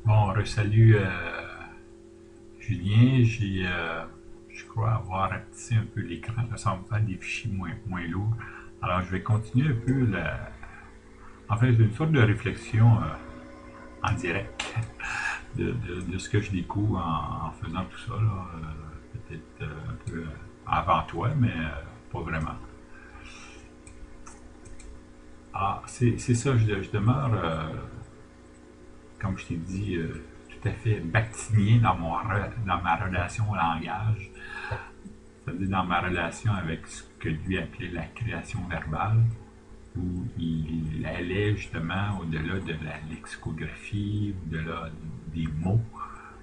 Bon, resalut Julien, je crois avoir rapetissé un peu l'écran, ça me faire des fichiers moins lourds. Alors, je vais continuer un peu en fait, une sorte de réflexion en direct de ce que je découvre en faisant tout ça, là. Peut-être un peu avant toi, mais pas vraiment. Ah, c'est ça, je demeure, comme je t'ai dit, tout à fait bactinien dans ma relation au langage. C'est-à-dire dans ma relation avec ce que lui appelait la création verbale, où il allait justement au-delà de la lexicographie, au-delà des mots,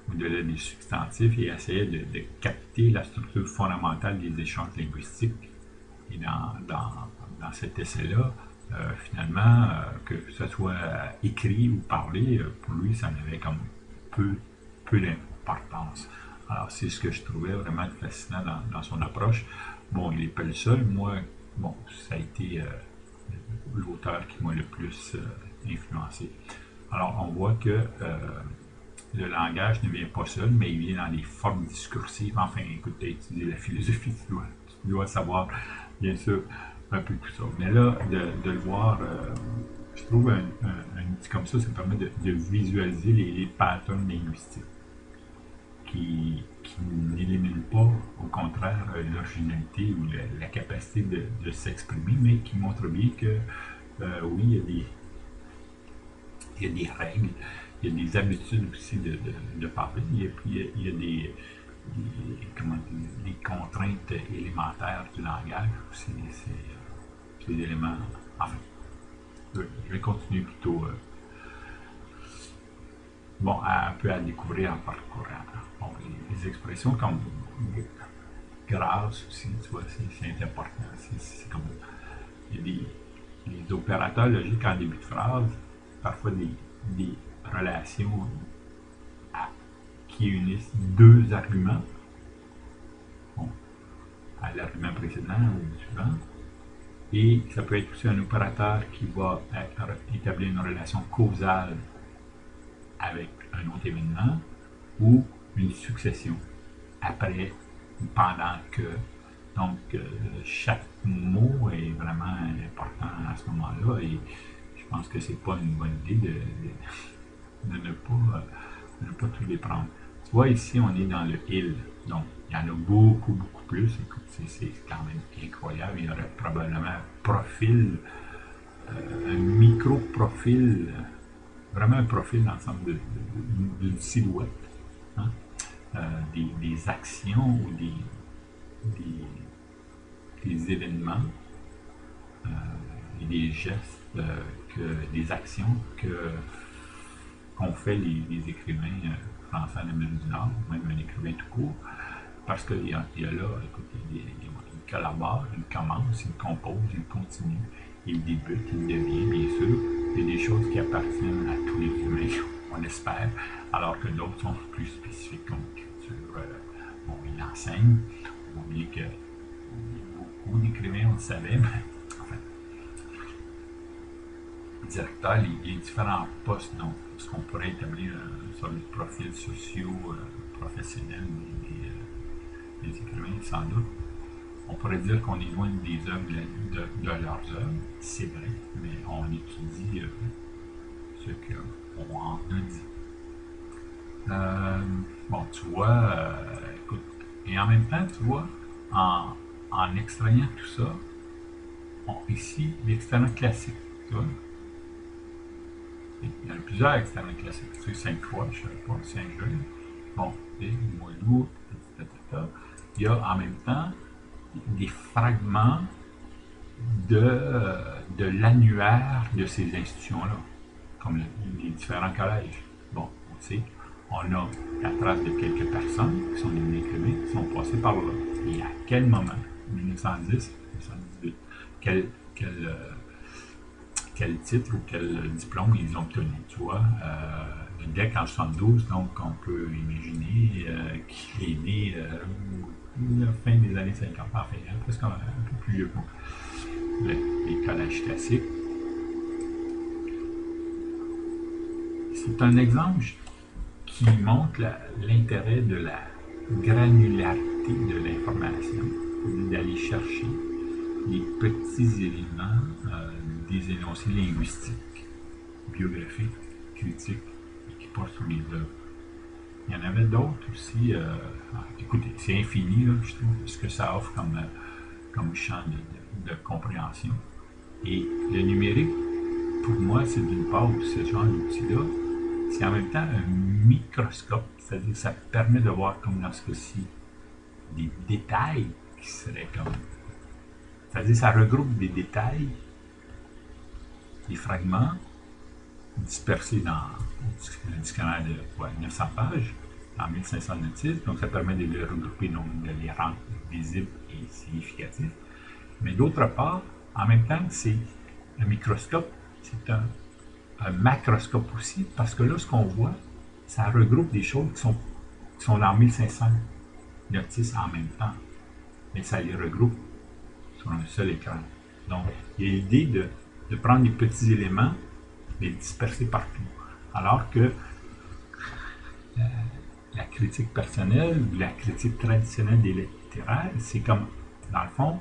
au-delà des substantifs, et essayait de capter la structure fondamentale des échanges linguistiques. Et dans cet essai-là, finalement, que ce soit écrit ou parlé, pour lui, ça n'avait comme peu, peu d'importance. Alors, c'est ce que je trouvais vraiment fascinant dans son approche. Bon, il n'est pas le seul. Moi, bon, ça a été l'auteur qui m'a le plus influencé. Alors, on voit que le langage ne vient pas seul, mais il vient dans des formes discursives. Enfin, écoute, tu as étudié la philosophie, tu dois savoir, bien sûr, un peu tout ça. Mais là, de le voir, je trouve un outil comme ça permet de visualiser les patterns linguistiques qui n'éliminent pas, au contraire, l'originalité ou la capacité de s'exprimer, mais qui montrent bien que, oui, il y a des règles, il y a des habitudes aussi de parler, et puis il y a des contraintes élémentaires du langage, c'est des éléments. Enfin, je vais continuer plutôt bon, un peu à découvrir en parcourant. Bon, les expressions comme grâce aussi, tu vois, c'est important. C'est comme il y a les opérateurs logiques en début de phrase, parfois des relations qui unissent deux arguments, bon, à l'argument précédent ou suivant. Et ça peut être aussi un opérateur qui va établir une relation causale avec un autre événement ou une succession après ou pendant que. Donc, chaque mot est vraiment important à ce moment-là et je pense que c'est pas une bonne idée de ne pas tous les prendre. Tu vois, ici, on est dans le il, donc il y en a beaucoup, beaucoup plus. Écoute, c'est quand même incroyable. Il y aurait probablement un profil, un micro-profil, vraiment un profil dans le sens d'une silhouette, hein, des actions ou des, des événements et des gestes, des actions qu'ont fait les écrivains français en Amérique du Nord, ou même un écrivain tout court, parce qu'il y a là, écoute, il collabore, il commence, il compose, il continue, il débute, il devient, bien sûr. Il y a des choses qui appartiennent à tous les humains, on espère, alors que d'autres sont plus spécifiques comme l'écriture. Bon, il enseigne, on oublie que beaucoup d'écrivains, on le savait, mais enfin, directeur, les différents postes, donc ce qu'on pourrait établir sur les profils sociaux, professionnels des écrivains, sans doute. On pourrait dire qu'on est loin des œuvres de leurs œuvres, c'est vrai, mais on étudie ce qu'on en a dit. Bon, tu vois, écoute, et en même temps, tu vois, en extrayant tout ça, ici, l'externat classique, tu vois, il y en a plusieurs externats classiques, tu sais, 5 fois, je ne sais pas, 5 jeux, bon, et moins lourd, etc. Il y a en même temps des fragments de l'annuaire de ces institutions-là, comme les différents collèges. Bon, on sait, on a la trace de quelques personnes qui sont des écrivains qui sont passés par là. Et à quel moment, 1910, 1918, quel titre ou quel diplôme ils ont obtenu, tu vois. Le DEC en 72, donc on peut imaginer qu'il est né la fin des années 50, enfin, presque un peu plus vieux que moi. Les collèges classiques. C'est un exemple qui montre l'intérêt de la granularité de l'information, d'aller chercher les petits éléments des énoncés linguistiques, biographiques, critiques, qui portent sur les œuvres. Il y en avait d'autres aussi. Écoutez, c'est infini, là, je trouve, ce que ça offre comme champ de compréhension. Et le numérique, pour moi, c'est d'une part, ce genre d'outil-là, c'est en même temps un microscope, c'est-à-dire que ça permet de voir, comme dans ce cas-ci, des détails qui seraient comme... C'est-à-dire que ça regroupe des détails, des fragments dispersés dans un dictionnaire de 900 pages, en 1500 notices, donc ça permet de les regrouper, donc de les rendre visibles et significatifs. Mais d'autre part, en même temps, c'est un microscope, c'est un macroscope aussi, parce que là, ce qu'on voit, ça regroupe des choses qui sont dans 1500 notices en même temps, mais ça les regroupe sur un seul écran. Donc, il y a l'idée de prendre des petits éléments, les disperser partout. Alors que la critique personnelle, la critique traditionnelle des littéraires, c'est comme, dans le fond,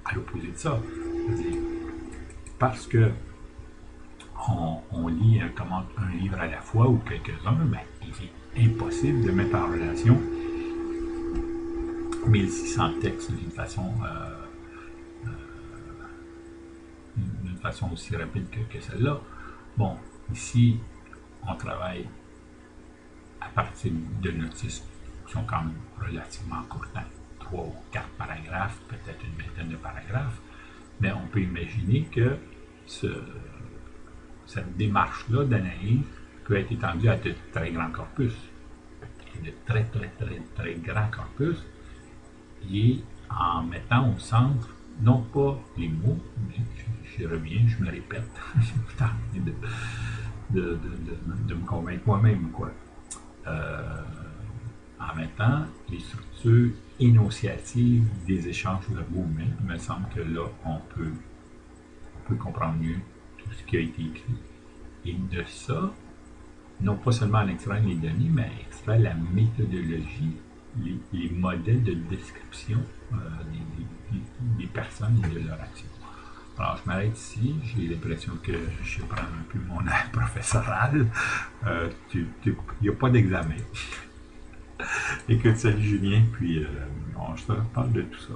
à l'opposé de ça. C'est-à-dire, parce que on lit un livre à la fois ou quelques-uns, ben, il est impossible de mettre en relation 1600 textes d'une façon aussi rapide que celle-là. Bon, ici, on travaille à partir de notices qui sont quand même relativement courtes, 3 ou 4 paragraphes, peut-être une vingtaine de paragraphes, mais on peut imaginer que cette démarche-là d'analyse peut être étendue à de très grands corpus, de très grands corpus, et en mettant au centre, non pas les mots, mais j'y reviens, je me répète, de me convaincre moi-même, quoi. En mettant les structures énonciatives des échanges verbaux, mais il me semble que là, on peut comprendre mieux tout ce qui a été écrit. Et de ça, non pas seulement en extraire les données, mais à extraire la méthodologie, les modèles de description des personnes et de leur action. Alors, je m'arrête ici. J'ai l'impression que je prends un peu mon air professoral. Il n'y a pas d'examen. Écoute, salut Julien, puis je te reparle de tout ça.